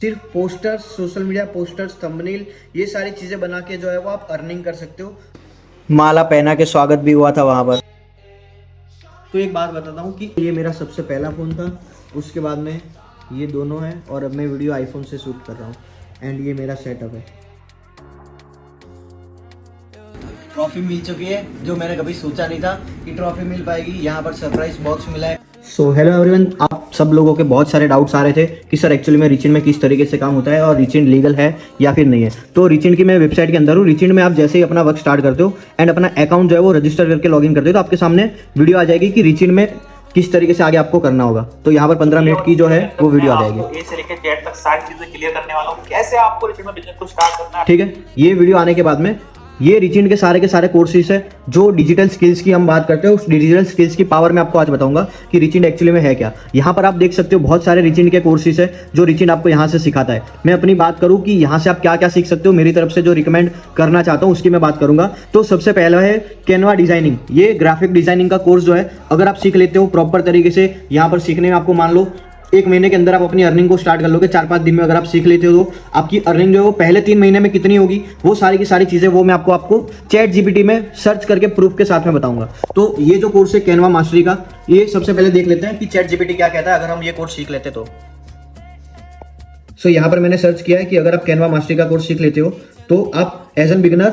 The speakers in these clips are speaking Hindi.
सिर्फ posters, social media posters, thumbnail, ये सारी चीज़ें बना के जो है वो आप अर्निंग कर सकते हो। माला पहना के स्वागत भी हुआ था वहाँ पर। तो एक बात बताता हूँ कि ये मेरा सबसे पहला फ़ोन था, उसके बाद में ये दोनों हैं और अब मैं वीडियो आईफोन से शूट कर रहा हूँ। एंड ये मेरा सेटअप है। ट्रॉफी मिल चुकी है जो मैंने कभी सोचा नहीं था कि ट्रॉफी मिल पाएगी। यहाँ पर सरप्राइज बॉक्स मिला है। सो हेलो एवरीवन, आप सब लोगों के बहुत सारे डाउट्स आ रहे थे कि सर एक्चुअली में रीचिंड में किस तरीके से काम होता है और रीचिंड लीगल है या फिर नहीं है। तो रीचिंड की मैं वेबसाइट के अंदर हूँ। रीचिंड में आप जैसे ही अपना वर्क स्टार्ट करते हो एंड अपना अकाउंट जो है वो रजिस्टर करके लॉगिन करते हो तो आपके सामने वीडियो आ जाएगी कि रीचिंड में किस तरीके से आगे आपको करना होगा। तो यहाँ पर 15 मिनट की जो है वो वीडियो आ जाएगी। ए से लेकर जेड तक सारी चीजें क्लियर करने वाला हूँ, कैसे आपको रीचिंड में बिजनेस को स्टार्ट करना है। ठीक है, ये वीडियो आने के बाद में ये रीचिंड के सारे कोर्सेज है जो डिजिटल स्किल्स की हम बात करते हैं। उस डिजिटल स्किल्स की पावर मैं आपको आज बताऊंगा कि रीचिंड एक्चुअली में है क्या। यहाँ पर आप देख सकते हो बहुत सारे रीचिंड के कोर्सेज है जो रीचिंड आपको यहाँ से सिखाता है। मैं अपनी बात करूँ कि यहाँ से आप क्या क्या सीख सकते हो, मेरी तरफ से जो रिकमेंड करना चाहता हूँ उसकी मैं बात करूंगा। तो सबसे पहला है कैनवा डिजाइनिंग। ये ग्राफिक डिजाइनिंग का कोर्स जो है अगर आप सीख लेते हो प्रॉपर तरीके से, यहाँ पर सीखने में आपको मान लो 1 महीने के अंदर आप अपनी अर्निंग को स्टार्ट कर लोगे। 4-5 दिन में अगर आप सीख लेते हो तो आपकी अर्निंग जो है वो पहले 3 महीने में कितनी होगी, वो सारी की सारी चीज़ें वो मैं आपको चैट जीपीटी में सर्च करके प्रूफ के साथ में बताऊंगा। तो ये जो कोर्स है कैनवा मास्टरी का, ये सबसे पहले देख लेते हैं कि चैट जीपीटी क्या कहता है अगर हम ये कोर्स सीख लेते तो। सो यहाँ पर मैंने सर्च किया है कि अगर आप कैनवा मास्टरी का कोर्स सीख लेते हो तो आप एज एन बिगिनर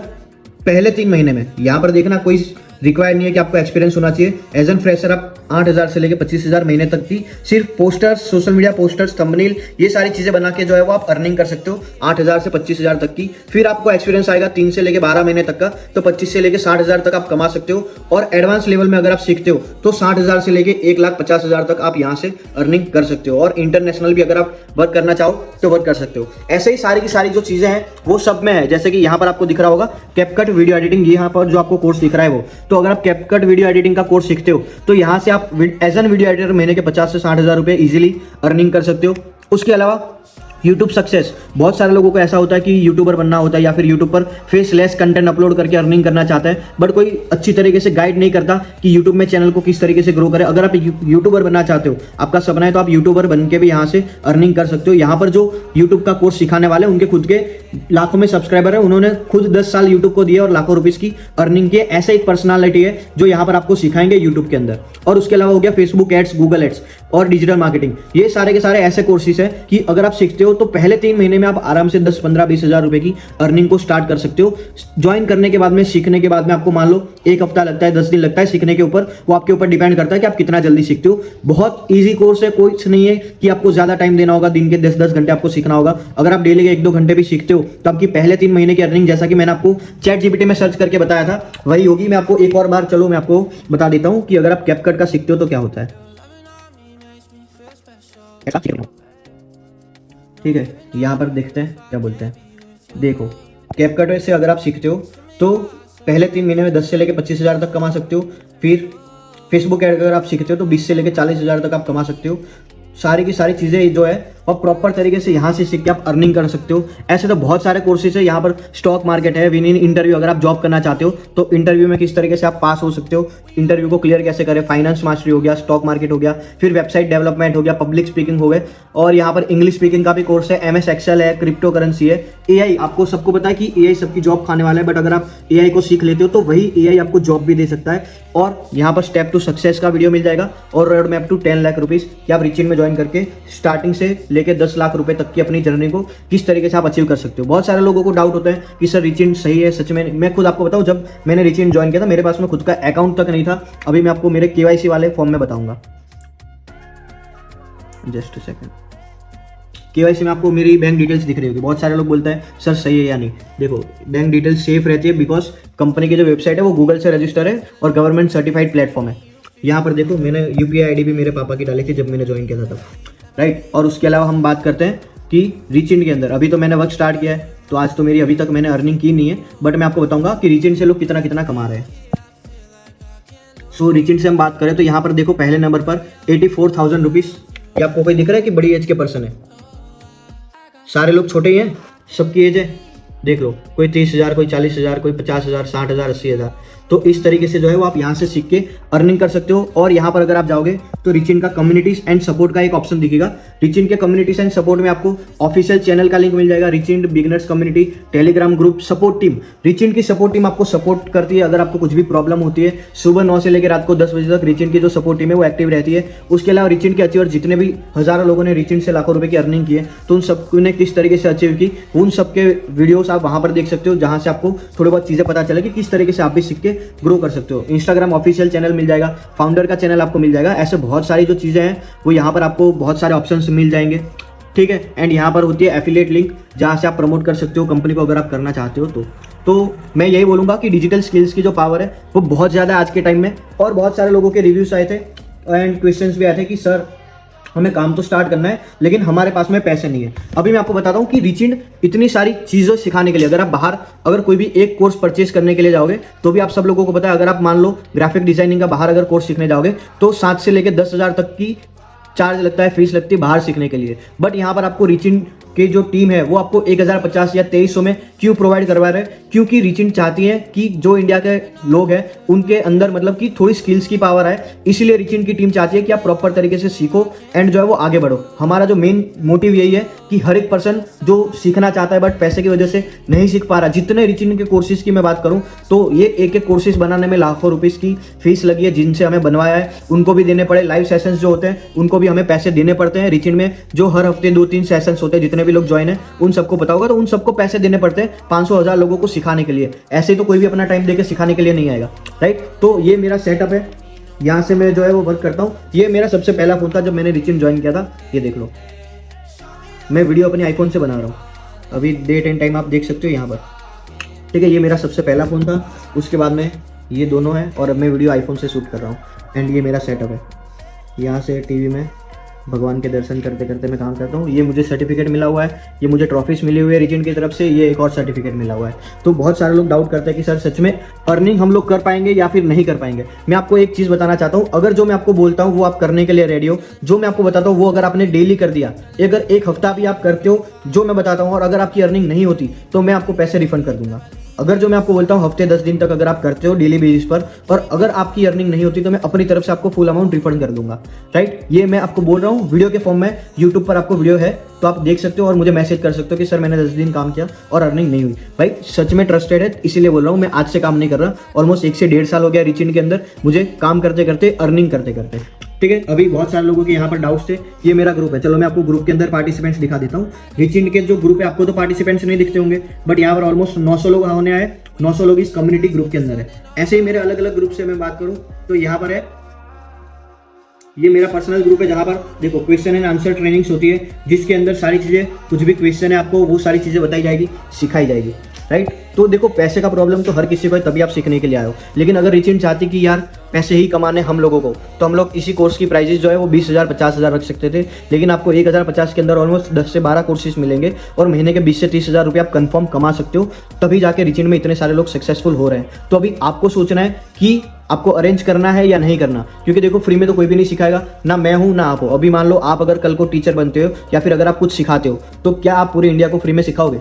पहले 3 महीने में, यहाँ पर देखना कोई रिक्वायर्ड नहीं है कि आपको एक्सपीरियंस होना चाहिए। एज एन फ्रेशर आप 8,000 से लेकर 25,000 महीने तक की सिर्फ posters, social media posters, thumbnail, ये सारी चीजें बना के जो है वो आप अर्निंग कर सकते हो 8,000 से 25,000 तक की। फिर आपको एक्सपीरियंस आएगा 3 से लेकर 12 महीने तक का, तो 25 से लेकर 60,000 तक आप कमा सकते हो। और एडवांस लेवल में अगर आप सीखते हो तो 60,000 से लेकर 1,50,000 तक आप यहाँ से अर्निंग कर सकते हो। और इंटरनेशनल भी अगर आप वर्क करना चाहो तो वर्क कर सकते हो। ऐसे ही सारी की सारी जो चीजें हैं वो सब में है। जैसे कि यहाँ पर आपको दिख रहा होगा कैपकट वीडियो एडिटिंग, यहाँ पर जो आपको कोर्स दिख रहा है वो, तो अगर आप कैपकट वीडियो एडिटिंग का कोर्स सीखते हो तो यहाँ से आप एज एन वीडियो एडिटर महीने के 50 से 60,000 रुपए इजीली अर्निंग कर सकते हो। उसके अलावा यूट्यूब सक्सेस, बहुत सारे लोगों को ऐसा होता है कि यूट्यूबर बनना होता है या फिर यूट्यूब पर फेसलेस कंटेंट अपलोड करके अर्निंग करना चाहता है, बट कोई अच्छी तरीके से गाइड नहीं करता कि यूट्यूब में चैनल को किस तरीके से ग्रो करें। अगर आप यूट्यूबर बनना चाहते हो, आपका सपना है, तो आप यूट्यूबर बन के भी यहाँ से अर्निंग कर सकते हो। यहाँ पर जो यूट्यूब का कोर्स सिखाने वाले उनके खुद के लाखों में सब्सक्राइबर है, उन्होंने खुद 10 साल यूट्यूब को दिए और लाखों रुपीज की अर्निंग की। ऐसे एक पर्सनालिटी है जो यहाँ पर आपको सिखाएंगे यूट्यूब के अंदर। और उसके अलावा हो गया फेसबुक एड्स, गूगल एड्स और डिजिटल मार्केटिंग। ये सारे के सारे ऐसे कोर्सेज है कि अगर आप सीखते हो तो पहले 3 महीने में आप आराम से 10, 15, 20,000 रुपए की अर्निंग को स्टार्ट कर सकते हो। ज्वाइन करने के बाद में, सीखने के बाद में आपको मान लो 1 हफ्ता लगता है, 10 दिन लगता है सीखने के ऊपर, वो आपके ऊपर डिपेंड करता है कि आप कितना जल्दी सीखते हो। बहुत ईजी कोर्स है, कुछ नहीं है कि आपको ज्यादा टाइम देना होगा, दिन के 10-10 घंटे आपको सीखना होगा। अगर आप डेली के 1-2 घंटे भी सीखते हो तो आपकी पहले 3 महीने की अर्निंग, जैसा कि मैंने आपको चैट जीपीटी में सर्च करके बताया था, वही होगी। मैं आपको एक और बार चलो मैं आपको बता देता हूं कि अगर आप कैपकट का सीखते हो तो क्या होता है। ठीक है, यहाँ पर देखते हैं क्या बोलते हैं। देखो, कैपकट से अगर आप सीखते हो तो पहले 3 महीने में 10 से लेकर 25,000 तक कमा सकते हो। फिर फेसबुक ऐड अगर आप सीखते हो तो 20 से लेकर 40,000 तक आप कमा सकते हो। सारी की सारी चीज़ें जो है और प्रॉपर तरीके से यहाँ से सीख के आप अर्निंग कर सकते हो। ऐसे तो बहुत सारे कोर्सेज है। यहाँ पर स्टॉक मार्केट है, विन इन इंटरव्यू, अगर आप जॉब करना चाहते हो तो इंटरव्यू में किस तरीके से आप पास हो सकते हो, इंटरव्यू को क्लियर कैसे करें, फाइनेंस मास्टरी हो गया, स्टॉक मार्केट हो गया, फिर वेबसाइट डेवलपमेंट हो गया, पब्लिक स्पीकिंग हो गए। और यहाँ पर इंग्लिश स्पीकिंग का भी कोर्स है, MS एक्सेल है, क्रिप्टो करेंसी है, AI। आपको सबको पता है कि AI सबकी जॉब खाने वाला है, बट अगर आप AI को सीख लेते हो तो वही AI आपको जॉब भी दे सकता है। और यहाँ पर स्टेप टू सक्सेस का वीडियो मिल जाएगा और road map to 10 lakh rupees कि आप रीचिंड में ज्वाइन करके स्टार्टिंग से लेकर 10 लाख रुपए तक की अपनी जर्नी को किस तरीके से आप अचीव कर सकते हो। बहुत सारे लोगों को डाउट होता है कि सर रीचिंड सही है सच में। मैं खुद आपको बताऊं, जब मैंने रीचिंड ज्वाइन किया था मेरे पास में खुद का अकाउंट तक नहीं था। अभी मैं आपको मेरे KYC वाले फॉर्म में बताऊंगा, जस्ट सेकंड। KYC में आपको मेरी बैंक डिटेल्स दिख रही होगी। बहुत सारे लोग बोलते हैं सर सही है या नहीं। देखो, बैंक डिटेल्स सेफ रहती है बिकॉज कंपनी की जो वेबसाइट है वो गूगल से रजिस्टर है और गवर्नमेंट सर्टिफाइड प्लेटफॉर्म है। यहाँ पर देखो, मैंने UPI ID भी मेरे पापा की डाली थी जब मैंने ज्वाइन किया था तब, राइट। और उसके अलावा हम बात करते हैं कि रीचिंड के अंदर अभी तो मैंने वर्क स्टार्ट किया है, तो आज तो मेरी अभी तक मैंने अर्निंग की नहीं है, बट मैं आपको बताऊंगा कि रीचिंड से लोग कितना कितना कमा रहे हैं। सो रीचिंड से हम बात करें तो यहाँ पर देखो, पहले नंबर पर 84,000 रुपीज़। ये आपको कोई दिख रहा है कि बड़ी एज के पर्सन है? सारे लोग छोटे ही हैं, सबकी एज है। देख लो, कोई 30,000, कोई 40,000, कोई 50,000, 60,000, 80,000। तो इस तरीके से जो है वो आप यहाँ से सीख के अर्निंग कर सकते हो। और यहाँ पर अगर आप जाओगे तो रिचिन का कम्युनिटीज एंड सपोर्ट का एक ऑप्शन दिखेगा। रिचिन के कम्युनिटीज एंड सपोर्ट में आपको ऑफिशियल चैनल का लिंक मिल जाएगा, रिचिन beginners community, Telegram group, support team. रिचिन की सपोर्ट टीम आपको सपोर्ट करती है। अगर आपको कुछ भी प्रॉब्लम होती है, सुबह 9 से लेकर रात को 10 बजे तक रिचिन की जो सपोर्ट टीम है वो एक्टिव रहती है। उसके अलावा रिचिन के अचीवर जितने भी हजारों लोगों ने रिचिन से लाखों रुपए की अर्निंग की है, तो उन सबने किस तरीके से अचीव की, उन सबके वीडियोस आप वहां पर देख सकते हो, जहां से आपको थोड़ी बहुत चीजें पता चले कि किस तरीके से आप भी सीख के ग्रो कर सकते हो। इंस्टाग्राम ऑफिशियल चैनल मिल जाएगा, फाउंडर का चैनल आपको मिल जाएगा। ऐसे बहुत सारी जो चीजें हैं वो यहाँ पर आपको बहुत सारे ऑप्शन मिल जाएंगे, ठीक है। एंड यहाँ पर होती है एफिलिएट लिंक, जहाँ से आप प्रमोट कर सकते हो कंपनी को अगर आप करना चाहते हो तो मैं यही बोलूँगा कि डिजिटल स्किल्स की जो पावर है वो बहुत ज़्यादा है आज के टाइम में। और बहुत सारे लोगों के रिव्यूज आए थे एंड क्वेश्चंस भी आए थे कि सर हमें काम तो स्टार्ट करना है लेकिन हमारे पास में पैसे नहीं है। अभी मैं आपको बताता हूँ कि रिचिन इतनी सारी चीज़ें सिखाने के लिए, अगर आप बाहर अगर कोई भी एक कोर्स परचेज करने के लिए जाओगे तो भी आप सब लोगों को पता है, अगर आप मान लो ग्राफिक डिजाइनिंग का बाहर अगर कोर्स सीखने जाओगे तो 7 से लेकर 10,000 तक की चार्ज लगता है, फीस लगती है बाहर सीखने के लिए। बट यहाँ पर आपको रिचिन की जो टीम है वो आपको 1050 या 2300 में क्यों प्रोवाइड करवा रहे हैं? क्योंकि रिचिन चाहती है कि जो इंडिया के लोग हैं उनके अंदर मतलब कि थोड़ी स्किल्स की पावर है, इसीलिए रिचिन की टीम चाहती है कि आप प्रॉपर तरीके से सीखो एंड जो है वो आगे बढ़ो। हमारा जो मेन मोटिव यही है कि हर एक पर्सन जो सीखना चाहता है बट पैसे की वजह से नहीं सीख पा रहा। जितने रिचिन के कोर्सेज की मैं बात करूं तो ये एक कोर्सेज बनाने में लाखों रुपीस की फीस लगी है, जिनसे हमें बनवाया है उनको भी देने पड़े। लाइव सेशंस जो होते हैं उनको भी हमें पैसे देने पड़ते हैं। रिचिन में जो हर हफ्ते 2-3 सेशंस होते हैं, जितने भी लोग ज्वाइन है उन सबको पता होगा, तो उन सबको पैसे देने पड़ते हैं 500-1000 लोगों को सिखाने के लिए। ऐसे तो कोई भी अपना टाइम देकर सिखाने के लिए नहीं आएगा, राइट। तो ये मेरा सेटअप है, यहाँ से मैं जो है वो वर्क करता हूँ। ये मेरा सबसे पहला फोन था जब मैंने रिचिन ज्वाइन किया था। ये देख लो, मैं वीडियो अपने आईफोन से बना रहा हूँ, अभी डेट एंड टाइम आप देख सकते हो यहाँ पर, ठीक है। ये मेरा सबसे पहला फ़ोन था, उसके बाद में ये दोनों हैं और अब मैं वीडियो आईफोन से शूट कर रहा हूँ। एंड ये मेरा सेटअप है, यहाँ से टीवी में भगवान के दर्शन करते करते मैं काम करता हूँ। ये मुझे सर्टिफिकेट मिला हुआ है, ये मुझे ट्रॉफीज मिली हुई है रिचिन की तरफ से, ये एक और सर्टिफिकेट मिला हुआ है। तो बहुत सारे लोग डाउट करते हैं कि सर सच में अर्निंग हम लोग कर पाएंगे या फिर नहीं कर पाएंगे। मैं आपको एक चीज़ बताना चाहता हूँ, अगर जो मैं आपको बोलता हूँ वो आप करने के लिए रेडी हो, जो मैं आपको बताता हूँ वो अगर आपने डेली कर दिया, अगर एक हफ्ता भी आप करते हो जो मैं बताता हूँ, और अगर आपकी अर्निंग नहीं होती तो मैं आपको पैसे रिफंड कर दूंगा। अगर जो मैं आपको बोलता हूँ हफ्ते 10 दिन तक अगर आप करते हो डेली बेसिस पर, और अगर आपकी अर्निंग नहीं होती तो मैं अपनी तरफ से आपको फुल अमाउंट रिफंड कर दूंगा, राइट। ये मैं आपको बोल रहा हूँ वीडियो के फॉर्म में, यूट्यूब पर आपको वीडियो है तो आप देख सकते हो और मुझे मैसेज कर सकते हो कि सर मैंने 10 दिन काम किया और अर्निंग नहीं हुई। भाई सच में ट्रस्टेड है, इसीलिए बोल रहा हूँ। मैं आज से काम नहीं कर रहा, ऑलमोस्ट 1 से 1.5 साल हो गया रिचिन के अंदर मुझे काम करते करते, अर्निंग करते करते, ठीक है। अभी बहुत सारे लोगों के यहाँ पर डाउट्स थे। ये मेरा ग्रुप है, चलो मैं आपको ग्रुप के अंदर पार्टिसिपेंट्स दिखा देता हूँ। रिचिन के जो ग्रुप है आपको तो पार्टिसिपेंट्स नहीं दिखते होंगे, बट यहाँ पर ऑलमोस्ट 900 लोग होने आए, 900 लोग इस कम्युनिटी ग्रुप के अंदर है। ऐसे ही मेरे अलग अलग ग्रुप से मैं बात करूँ तो यहाँ पर है, ये मेरा पर्सनल ग्रुप है जहाँ पर देखो क्वेश्चन एंड आंसर ट्रेनिंग्स होती है, जिसके अंदर सारी चीज़ें, कुछ भी क्वेश्चन है आपको वो सारी चीज़ें बताई जाएगी, सिखाई जाएगी, राइट। तो देखो पैसे का प्रॉब्लम तो हर किसी को है, तभी आप सीखने के लिए आए हो। लेकिन अगर रिचिन चाहती कि यार पैसे ही कमाने हम लोगों को, तो हम लोग इसी कोर्स की प्राइजेस जो है वो 20,000 50,000 रख सकते थे। लेकिन आपको 1050 के अंदर ऑलमोस्ट 10 से 12 कोर्सेज मिलेंगे और महीने के 20 से 30,000 रुपये आप कंफर्म कमा सकते हो। तभी जाके रिचिन में इतने सारे लोग सक्सेसफुल हो रहे हैं। तो अभी आपको सोचना है कि आपको अरेंज करना है या नहीं करना, क्योंकि देखो फ्री में तो कोई भी नहीं सिखाएगा, ना मैं हूं ना आप हो। अभी मान लो आप अगर कल को टीचर बनते हो या फिर अगर आप कुछ सिखाते हो, तो क्या आप पूरे इंडिया को फ्री में सिखाओगे?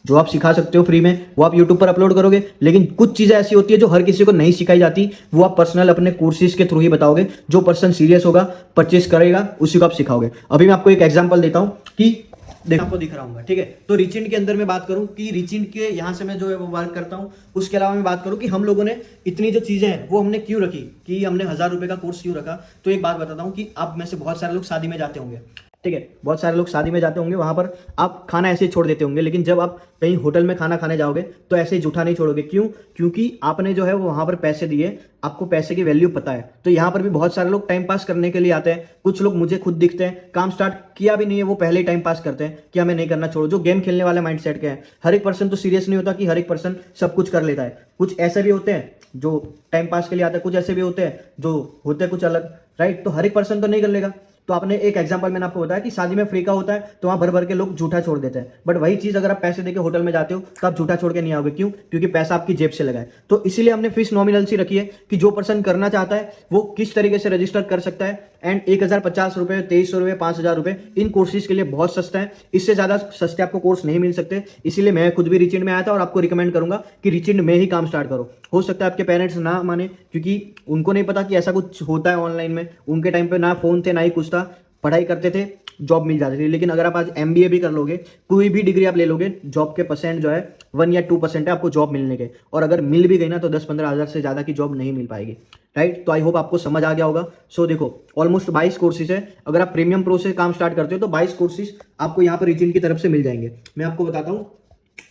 जो आप सिखा सकते हो फ्री में वो आप यूट्यूब पर अपलोड करोगे। लेकिन कुछ चीज़ें ऐसी होती है जो हर किसी को नहीं सिखाई जाती, वो आप पर्सनल अपने कोर्सेज के थ्रू ही बताओगे। जो पर्सन सीरियस होगा, परचेस करेगा, उसी को आप सिखाओगे। अभी मैं आपको एक एग्जांपल देता हूँ कि देखो आपको दिख रहा हूँ, ठीक है। तो रिचिन के अंदर मैं बात करूँ कि रिचिन के यहाँ से मैं जो है वो वर्क करता हूँ। उसके अलावा मैं बात करूँ कि हम लोगों ने इतनी जो चीज़ें हैं वो हमने क्यों रखी, कि हमने 1000 रुपये का कोर्स क्यों रखा। तो एक बात बताता हूँ कि आप में से बहुत सारे लोग शादी में जाते होंगे, ठीक है। बहुत सारे लोग शादी में जाते होंगे, वहां पर आप खाना ऐसे ही छोड़ देते होंगे। लेकिन जब आप कहीं होटल में खाना खाने जाओगे तो ऐसे ही जूठा नहीं छोड़ोगे। क्यों? क्योंकि आपने जो है वो वहां पर पैसे दिए, आपको पैसे की वैल्यू पता है। तो यहाँ पर भी बहुत सारे लोग टाइम पास करने के लिए आते हैं। कुछ लोग मुझे खुद दिखते हैं, काम स्टार्ट किया भी नहीं है वो पहले ही टाइम पास करते हैं कि हमें नहीं करना, छोड़ो। जो गेम खेलने वाले माइंडसेट के हैं, हर एक पर्सन तो सीरियस नहीं होता कि हर एक पर्सन सब कुछ कर लेता है। कुछ ऐसे भी होते हैं जो टाइम पास के लिए आते हैं, कुछ ऐसे भी होते हैं जो होते हैं कुछ अलग, राइट। तो हर एक पर्सन तो नहीं कर लेगा। तो आपने एक एग्जांपल मैंने आपको बताया कि शादी में फ्री का होता है तो वहाँ भर भर के लोग झूठा छोड़ देते हैं, बट वही चीज़ अगर आप पैसे देके होटल में जाते हो तो आप झूठा छोड़ के नहीं आओगे। क्यों? क्योंकि पैसा आपकी जेब से लगा है। तो इसीलिए हमने फीस नॉमिनल सी रखी है कि जो पर्सन करना चाहता है वो किस तरीके से रजिस्टर कर सकता है। एंड 1050 रुपये, 2300 रुपये, 5000 रुपये इन कोर्सेज के लिए बहुत सस्ता है। इससे ज़्यादा सस्ते आपको कोर्स नहीं मिल सकते। इसीलिए मैं खुद भी रिचिंड में आया था और आपको रिकमेंड करूंगा कि रिचिंड में ही काम स्टार्ट करो। हो सकता है आपके पेरेंट्स ना माने, क्योंकि उनको नहीं पता कि ऐसा कुछ होता है ऑनलाइन में। उनके टाइम पे ना फोन थे ना ही कुछ था, पढ़ाई करते थे, जॉब मिल जाती थी। लेकिन अगर आप आज MBA भी कर लोगे, कोई भी डिग्री आप ले लोगे, जॉब के परसेंट जो है 1 या 2% है आपको जॉब मिलने के, और अगर मिल भी गई ना तो 10-15 हज़ार से ज़्यादा की जॉब नहीं मिल पाएगी। राइट? तो आई होप आपको समझ आ गया होगा। सो देखो, ऑलमोस्ट 22 कोर्सेज है। अगर आप प्रीमियम प्रो से काम स्टार्ट करते हो तो 22 कोर्सेज आपको यहाँ पर रिचिंड की तरफ से मिल जाएंगे। मैं आपको बताता हूँ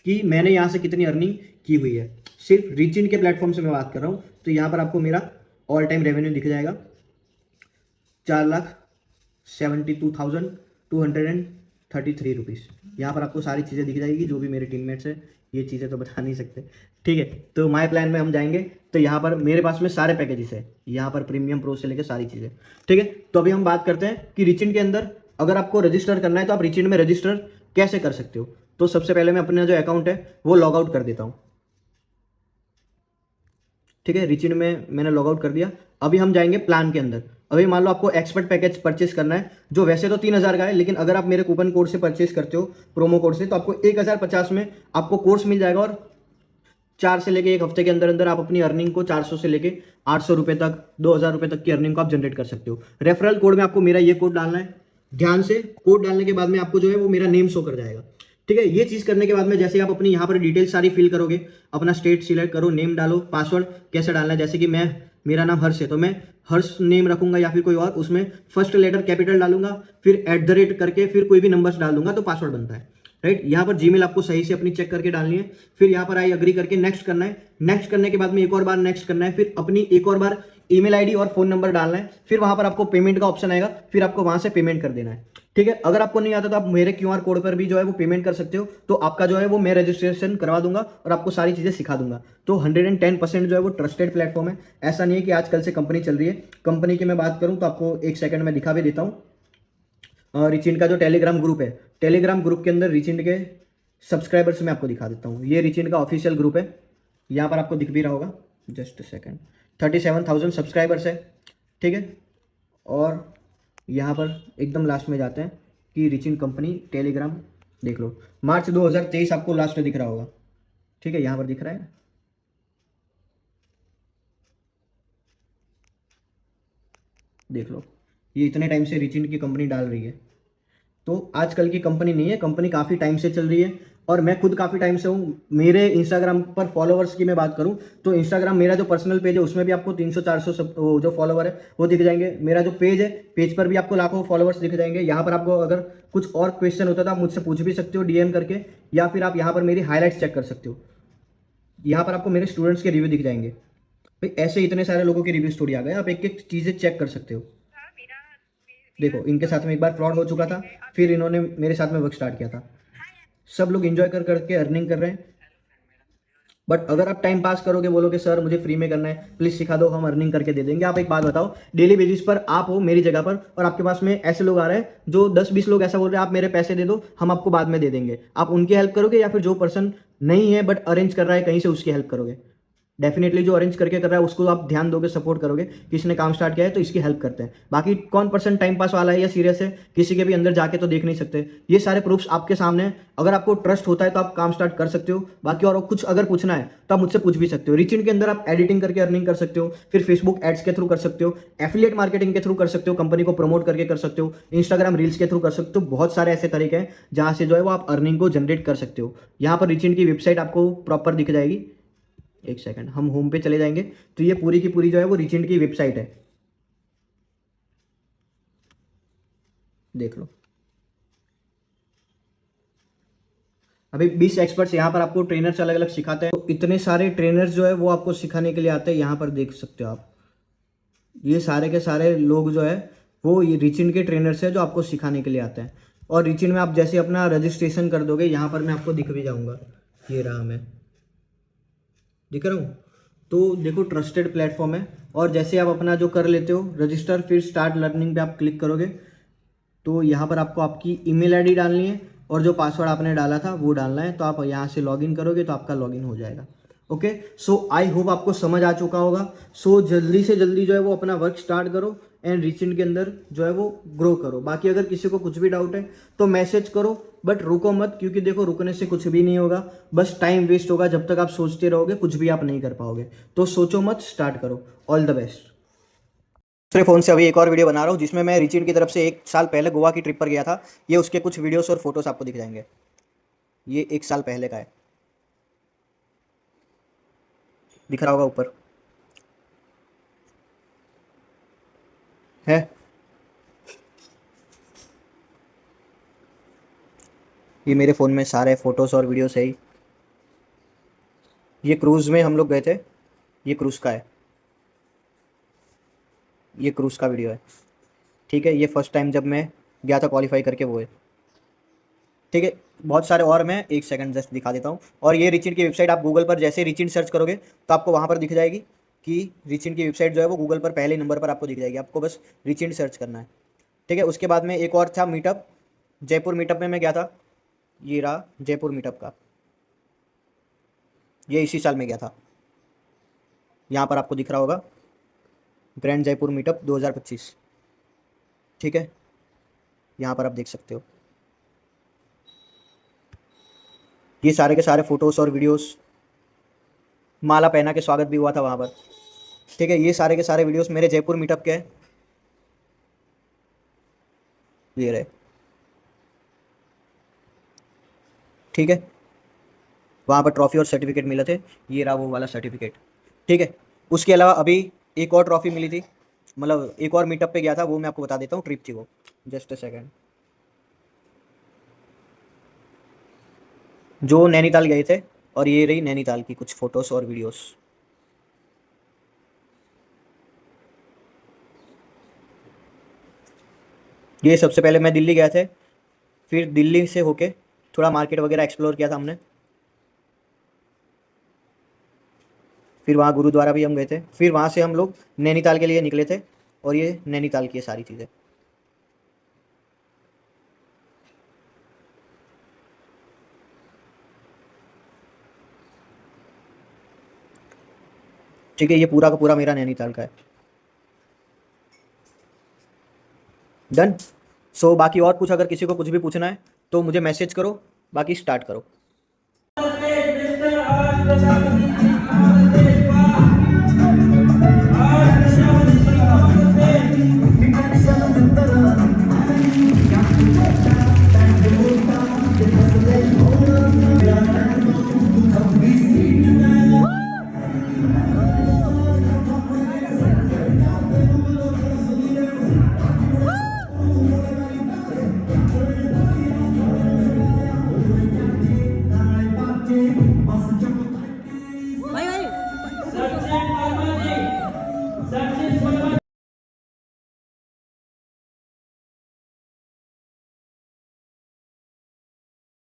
कि मैंने यहाँ से कितनी अर्निंग की हुई है। सिर्फ रिचिंड के प्लेटफॉर्म से मैं बात कर रहा हूँ तो यहाँ पर आपको मेरा ऑल टाइम रेवेन्यू दिख जाएगा 4,72,233 रुपीज़। यहाँ पर आपको सारी चीज़ें दिख जाएगी, जो भी मेरे टीममेट्स हैं, ये चीज़ें तो बता नहीं सकते। ठीक है, तो माय प्लान में हम जाएंगे तो यहाँ पर मेरे पास में सारे पैकेजेस है, यहाँ पर प्रीमियम प्रो से लेकर सारी चीज़ें। ठीक है, तो अभी हम बात करते हैं कि रिचिंड के अंदर अगर आपको रजिस्टर करना है तो आप रिचिंड में रजिस्टर कैसे कर सकते हो। तो सबसे पहले मैं अपना जो अकाउंट है वो लॉग आउट कर देता हूँ। ठीक है, रिचिंड में मैंने लॉग आउट कर दिया। अभी हम जाएंगे प्लान के अंदर। अभी मान लो आपको एक्सपर्ट पैकेज परचेस करना है, जो वैसे तो 3000 का है, लेकिन अगर आप मेरे कूपन कोड से परचेस करते हो, प्रोमो कोड से, तो आपको 1050 में आपको कोर्स मिल जाएगा। और 4 से लेके 1 हफ्ते के अंदर अंदर आप अपनी अर्निंग को 400 से लेके 800 रुपये तक, 2000 रुपये तक की अर्निंग को आप जनरेट कर सकते हो। रेफरल कोड में आपको मेरा ये कोड डालना है। ध्यान से कोड डालने के बाद में आपको जो है वो मेरा नेम शो कर जाएगा। ठीक है, ये चीज़ करने के बाद में जैसे आप अपनी यहाँ पर डिटेल्स सारी फिल करोगे, अपना स्टेट सिलेक्ट करो, नेम डालो, पासवर्ड कैसे डालना है, जैसे कि मेरा नाम हर्ष है तो मैं हर्ष नेम रखूंगा या फिर कोई और, उसमें फर्स्ट लेटर कैपिटल डालूंगा, फिर @ करके फिर कोई भी नंबर्स डाल दूंगा तो पासवर्ड बनता है। राइट? यहाँ पर जीमेल आपको सही से अपनी चेक करके डालनी है। फिर यहाँ पर आई अग्री करके नेक्स्ट करना है। नेक्स्ट करने के बाद में एक और बार नेक्स्ट करना है, फिर अपनी एक और बार ईमेल आईडी और फोन नंबर डालना है। फिर वहां पर आपको पेमेंट का ऑप्शन आएगा, फिर आपको वहां से पेमेंट कर देना है। ठीक है, अगर आपको नहीं आता तो आप मेरे QR कोड पर भी जो है वो पेमेंट कर सकते हो। तो आपका जो है वो मैं रजिस्ट्रेशन करवा दूंगा और आपको सारी चीजें सिखा दूंगा। तो 110% जो है वो ट्रस्टेड प्लेटफॉर्म है। ऐसा नहीं है कि आजकल से कंपनी चल रही है। कंपनी की मैं बात करूं तो आपको एक सेकंड में दिखा भी देता हूं। रिचिंड का जो टेलीग्राम ग्रुप है, टेलीग्राम ग्रुप के अंदर रिचिंड के सब्सक्राइबर्स मैं आपको दिखा देता हूँ। ये रिचिंड का ऑफिशियल ग्रुप है, यहाँ पर आपको दिख भी रहा होगा, जस्ट सेकंड। 37,000 सब्सक्राइबर्स है। ठीक है, और यहाँ पर एकदम लास्ट में जाते हैं कि रिचिंड कंपनी टेलीग्राम देख लो, मार्च 2023 आपको लास्ट में दिख रहा होगा। ठीक है, यहाँ पर दिख रहा है, देख लो, ये इतने टाइम से रिचिंड की कंपनी डाल रही है। तो आजकल की कंपनी नहीं है, कंपनी काफ़ी टाइम से चल रही है और मैं खुद काफ़ी टाइम से हूँ। मेरे इंस्टाग्राम पर फॉलोअर्स की मैं बात करूँ तो इंस्टाग्राम मेरा जो पर्सनल पेज है उसमें भी आपको 300-400 जो फॉलोवर है वो दिख जाएंगे। मेरा जो पेज है, पेज पर भी आपको लाखों फॉलोवर्स दिख जाएंगे। यहाँ पर आपको अगर कुछ और क्वेश्चन होता है तो आप मुझसे पूछ भी सकते हो DM करके, या फिर आप यहाँ पर मेरी हाईलाइट्स चेक कर सकते हो। यहाँ पर आपको मेरे स्टूडेंट्स के रिव्यू दिख जाएंगे। भाई ऐसे इतने सारे लोगों के रिव्यू स्टोरी आ गए, आप एक एक चीज़ें चेक कर सकते हो। देखो, इनके साथ में एक बार फ्रॉड हो चुका था, फिर इन्होंने मेरे साथ में वर्क स्टार्ट किया था। सब लोग एंजॉय कर करके अर्निंग कर रहे हैं। बट अगर आप टाइम पास करोगे, बोलोगे सर मुझे फ्री में करना है, प्लीज सिखा दो, हम अर्निंग करके दे देंगे। आप एक बात बताओ, डेली बेसिस पर आप हो मेरी जगह पर और आपके पास में ऐसे लोग आ रहे हैं जो 10-20 लोग ऐसा बोल रहे हैं आप मेरे पैसे दे दो, हम आपको बाद में दे देंगे, आप उनकी हेल्प करोगे या फिर जो पर्सन नहीं है बट अरेंज कर रहा है कहीं से उसकी हेल्प करोगे? डेफिनेटली जो अरेंज करके कर रहा है उसको आप ध्यान दोगे, सपोर्ट करोगे कि इसने काम स्टार्ट किया है तो इसकी हेल्प करते हैं। बाकी कौन पर्सन टाइम पास वाला है या सीरियस है, किसी के भी अंदर जाके तो देख नहीं सकते। ये सारे प्रूफ्स आपके सामने हैं। अगर आपको ट्रस्ट होता है तो आप काम स्टार्ट कर सकते हो। बाकी और कुछ अगर पूछना है तो आप मुझसे पूछ भी सकते हो। रिचिंड के अंदर आप एडिटिंग करके अर्निंग कर सकते हो, फिर फेसबुक एड्स के थ्रू कर सकते हो, एफिलिएट मार्केटिंग के थ्रू कर सकते हो, कंपनी को प्रमोट करके कर सकते हो, इंस्टाग्राम रील्स के थ्रू कर सकते हो। बहुत सारे ऐसे तरीके हैं जहां से जो है वो आप अर्निंग को जनरेट कर सकते हो। यहाँ पर रिचिंड की वेबसाइट आपको प्रॉपर दिख जाएगी। एक सेकंड, हम होम पे चले जाएंगे तो ये पूरी की पूरी जो है वो रिचिंड की वेबसाइट है, देख लो। अभी 20 एक्सपर्ट्स यहाँ पर आपको ट्रेनर्स अलग अलग सिखाते हैं। तो इतने सारे ट्रेनर्स जो है वो आपको सिखाने के लिए आते हैं। यहाँ पर देख सकते हो आप, ये सारे के सारे लोग जो है वो ये रिचिंड के ट्रेनर्स है जो आपको सिखाने के लिए आते हैं। और रिचिंड में आप जैसे अपना रजिस्ट्रेशन कर दोगे, यहाँ पर मैं आपको दिख भी जाऊँगा, ये रहा, मैं दिख रहा हूँ। तो देखो ट्रस्टेड प्लेटफॉर्म है। और जैसे आप अपना जो कर लेते हो रजिस्टर, फिर स्टार्ट लर्निंग पे आप क्लिक करोगे तो यहाँ पर आपको आपकी ईमेल आईडी डालनी है और जो पासवर्ड आपने डाला था वो डालना है। तो आप यहाँ से लॉगिन करोगे तो आपका लॉगिन हो जाएगा। ओके, सो आई होप आपको समझ आ चुका होगा। सो जल्दी से जल्दी जो है वो अपना वर्क स्टार्ट करो एंड रिचिंड के अंदर जो है वो ग्रो करो। बाकी अगर किसी को कुछ भी डाउट है तो मैसेज करो, बट रुको मत, क्योंकि देखो रुकने से कुछ भी नहीं होगा, बस टाइम वेस्ट होगा। जब तक आप सोचते रहोगे कुछ भी आप नहीं कर पाओगे। तो सोचो मत, स्टार्ट करो। All the best. दूसरे फ़ोन से अभी एक और वीडियो बना रहा हूँ जिसमें मैं रिचिंड की तरफ से 1 साल पहले गोवा की ट्रिप पर गया था। ये उसके कुछ वीडियोस और फोटोस आपको दिख जाएंगे। ये 1 साल पहले का है, दिख रहा होगा ऊपर है। ये मेरे फ़ोन में सारे फोटोस और वीडियोस है ही। ये क्रूज़ में हम लोग गए थे, ये क्रूज़ का है, ये क्रूज़ का वीडियो है। ठीक है, ये फर्स्ट टाइम जब मैं गया था क्वालिफाई करके वो है। ठीक है, बहुत सारे और मैं एक सेकंड जस्ट दिखा देता हूँ। और ये रिचिंड की वेबसाइट आप गूगल पर जैसे रिचिंड सर्च करोगे तो आपको वहाँ पर दिख जाएगी कि रिचिंड की वेबसाइट जो है वो गूगल पर पहले नंबर पर आपको दिख जाएगी। आपको बस रिचिंड सर्च करना है। ठीक है, उसके बाद में एक और था मीटअप, जयपुर मीटअप में मैं गया था। ये रहा जयपुर मीटअप का, ये इसी साल में गया था। यहाँ पर आपको दिख रहा होगा ग्रैंड जयपुर मीटअप 2025। ठीक है, यहाँ पर आप देख सकते हो। ये सारे के सारे फोटोज़ और वीडियोस, माला पहना के स्वागत भी हुआ था वहाँ पर। ठीक है, ये सारे के सारे वीडियोस मेरे जयपुर मीटअप के हैं। ये रहे। ठीक है, वहाँ पर ट्रॉफी और सर्टिफिकेट मिले थे। ये रहा वो वाला सर्टिफिकेट। ठीक है, उसके अलावा अभी एक और ट्रॉफी मिली थी, मतलब एक और मीटअप पे गया था, वो मैं आपको बता देता हूँ। ट्रिप थी वो, जस्ट अ सेकेंड। जो नैनीताल गए थे, और ये रही नैनीताल की कुछ फ़ोटोज़ और वीडियोस। ये सबसे पहले मैं दिल्ली गया थे, फिर दिल्ली से होके थोड़ा मार्केट वगैरह एक्सप्लोर किया था हमने। फिर वहाँ गुरुद्वारा भी हम गए थे। फिर वहाँ से हम लोग नैनीताल के लिए निकले थे, और ये नैनीताल की ये सारी चीज़ें। ठीक है, ये पूरा का पूरा मेरा नैनीताल का है। डन। सो बाकी और कुछ अगर किसी को कुछ भी पूछना है तो मुझे मैसेज करो, बाकी स्टार्ट करो।